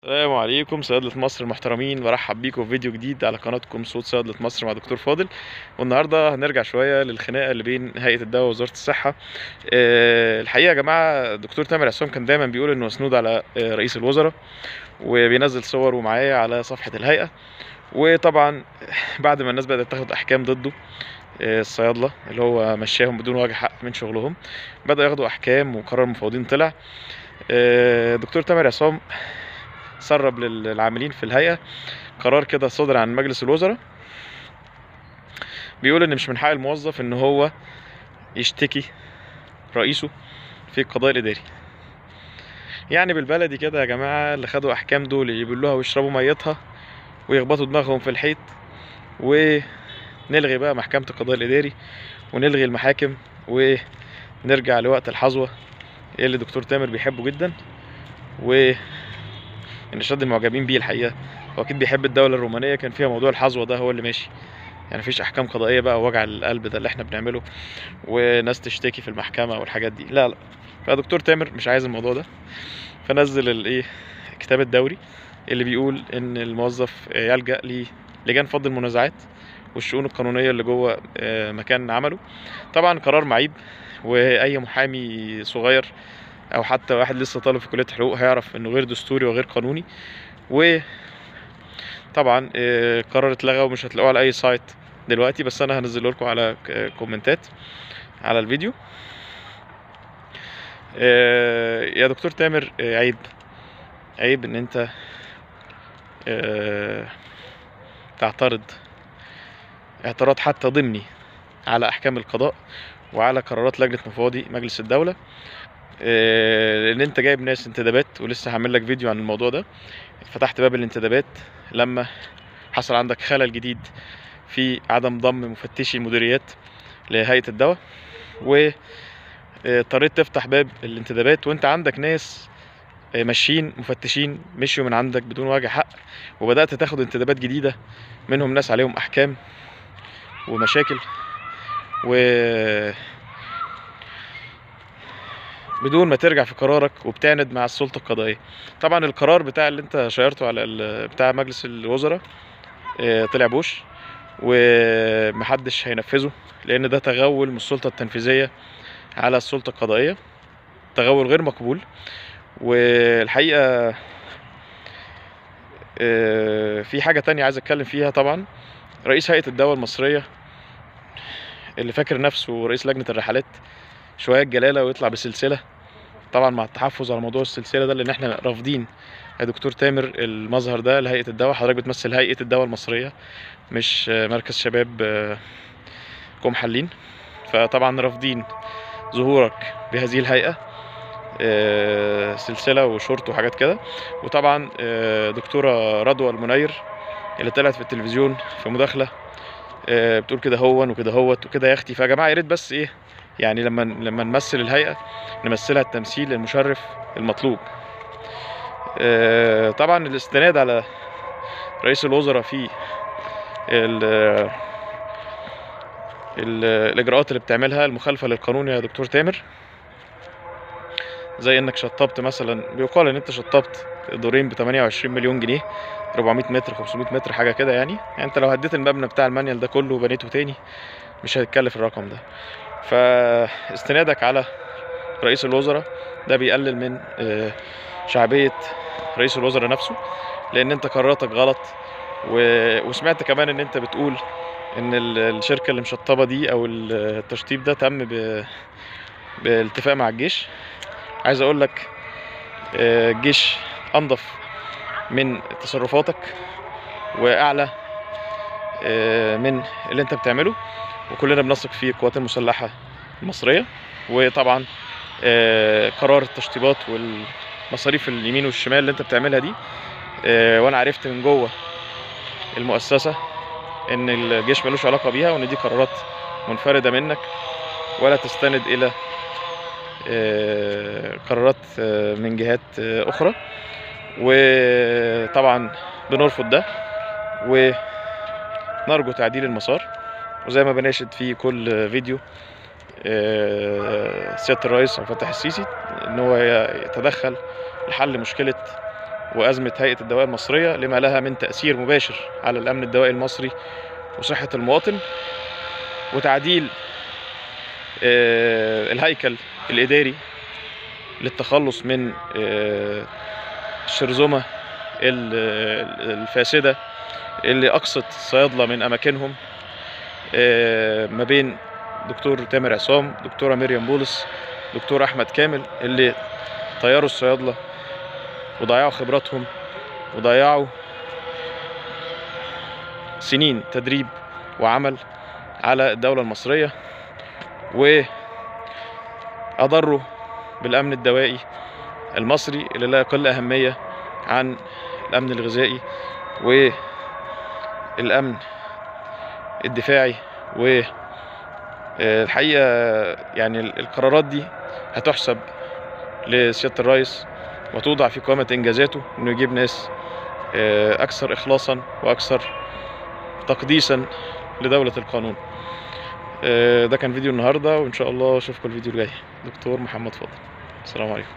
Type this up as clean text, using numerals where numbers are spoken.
السلام عليكم صيادلة مصر المحترمين، برحب بيكم في فيديو جديد على قناتكم صوت صيادلة مصر مع دكتور فاضل. والنهارده هنرجع شوية للخناقة اللي بين هيئة الدواء ووزارة الصحة. الحقيقة يا جماعة دكتور تامر عصام كان دايما بيقول انه مسنود على رئيس الوزراء، وبينزل صوره معايا على صفحة الهيئة. وطبعا بعد ما الناس بدأت تاخد أحكام ضده، الصيادلة اللي هو مشاهم بدون وجه حق من شغلهم بدأ ياخدوا أحكام وقرار مفوضين طلع. دكتور تامر عصام سرب للعاملين في الهيئة قرار كده صدر عن مجلس الوزراء، بيقول ان مش من حق الموظف ان هو يشتكي رئيسه في القضاء الاداري. يعني بالبلدي كده يا جماعة، اللي خدوا احكام دول يبلوها ويشربوا ميتها ويخبطوا دماغهم في الحيط، ونلغي بقى محكمة القضاء الاداري ونلغي المحاكم ونرجع لوقت الحظوة اللي دكتور تامر بيحبه جدا، وان شد المعجبين بيه. الحقيقة هو اكيد بيحب الدولة الرومانية، كان فيها موضوع الحظوة ده هو اللي ماشي. يعني مفيش احكام قضائيه بقى ووجع القلب ده اللي احنا بنعمله، وناس تشتكي في المحكمه والحاجات دي، لا لا. فدكتور تامر مش عايز الموضوع ده، فنزل الايه، الكتاب الدوري اللي بيقول ان الموظف يلجأ لجان فض المنازعات والشؤون القانونيه اللي جوه مكان عمله. طبعا قرار معيب، واي محامي صغير او حتى واحد لسه طالب في كليه حقوق هيعرف انه غير دستوري وغير قانوني. وطبعا قرار اتلغى ومش هتلاقوه على اي سايت دلوقتي، بس انا هنزله لكم على كومنتات على الفيديو. يا دكتور تامر، عيب ان انت تعترض اعتراض حتى ضمني على احكام القضاء وعلى قرارات لجنة مفوضي مجلس الدولة. لان انت جايب ناس انتدابات، ولسه هعمل لك فيديو عن الموضوع ده. فتحت باب الانتدابات لما حصل عندك خلل جديد في عدم ضم مفتشي المديريات لهيئة الدواء، واضطريت تفتح باب الانتدابات وانت عندك ناس ماشيين مفتشين مشيوا من عندك بدون وجه حق، وبدأت تاخد انتدابات جديدة منهم ناس عليهم أحكام ومشاكل، وبدون ما ترجع في قرارك وبتعند مع السلطة القضائية. طبعا القرار بتاع اللي انت شيرته على بتاع مجلس الوزراء طلع بوش ومحدش هينفذه، لأن ده تغول من السلطة التنفيذية على السلطة القضائية، تغول غير مقبول. والحقيقة في حاجة تانية عايز اتكلم فيها. طبعا رئيس هيئة الدواء المصرية اللي فاكر نفسه رئيس لجنة الرحلات شوية جلالة ويطلع بسلسلة، طبعا مع التحفظ على موضوع السلسلة ده، لان احنا رافضين يا دكتور تامر المظهر ده لهيئة الدواء. حضرتك بتمثل هيئة الدواء المصرية مش مركز شباب كوم حلين، فطبعا رافضين ظهورك بهذه الهيئة، سلسلة وشورت وحاجات كده. وطبعا دكتورة رضوى المنير اللي طلعت في التلفزيون في مداخلة بتقول كده هون وكده هوت وكده يا اختي. فيا جماعة يا ريت بس ايه، يعني لما نمثل الهيئة نمثلها التمثيل المشرف المطلوب. طبعا الاستناد على رئيس الوزراء في الإجراءات اللي بتعملها المخالفة للقانون يا دكتور تامر، زي انك شطبت مثلا، بيقال ان انت شطبت دورين ب 28 مليون جنيه، 400 متر 500 متر حاجه كده. يعني انت لو هديت المبنى بتاع المانيال ده كله وبنيته تاني مش هتكلف الرقم ده. فاستنادك على رئيس الوزراء ده بيقلل من شعبيه رئيس الوزراء نفسه، لان انت قراراتك غلط. وسمعت كمان ان انت بتقول ان الشركه اللي مشطبه دي او التشطيب ده تم بالاتفاق مع الجيش. عايز اقول لك الجيش انضف من تصرفاتك واعلى من اللي انت بتعمله، وكلنا بنثق في القوات المسلحة المصرية. وطبعا قرار التشطيبات والمصاريف اليمين والشمال اللي انت بتعملها دي، وانا عرفت من جوه المؤسسة ان الجيش ملوش علاقة بيها، وان دي قرارات منفردة منك ولا تستند الى قرارات من جهات اخرى. وطبعا بنرفض ده ونرجو تعديل المسار. وزي ما بناشد في كل فيديو سيادة الرئيس عبد الفتاح السيسي ان هو يتدخل لحل مشكلة وأزمة هيئة الدواء المصرية لما لها من تأثير مباشر على الأمن الدوائي المصري وصحة المواطن، وتعديل الهيكل الإداري للتخلص من الشرذمة الفاسدة اللي أقصت الصيادلة من أماكنهم، ما بين دكتور تامر عصام، دكتورة مريم بولس، دكتور أحمد كامل، اللي طيروا الصيادلة وضيعوا خبراتهم وضيعوا سنين تدريب وعمل على الدولة المصرية، وأضروا بالأمن الدوائي المصري اللي لا يقل أهمية عن الأمن الغذائي والأمن الدفاعي. والحقيقة يعني القرارات دي هتحسب لسيادة الرئيس وتوضع في قائمة إنجازاته إنه يجيب ناس أكثر إخلاصا وأكثر تقديسا لدولة القانون. ده كان فيديو النهاردة، وإن شاء الله أشوفكم الفيديو الجاي. دكتور محمد فاضل، السلام عليكم.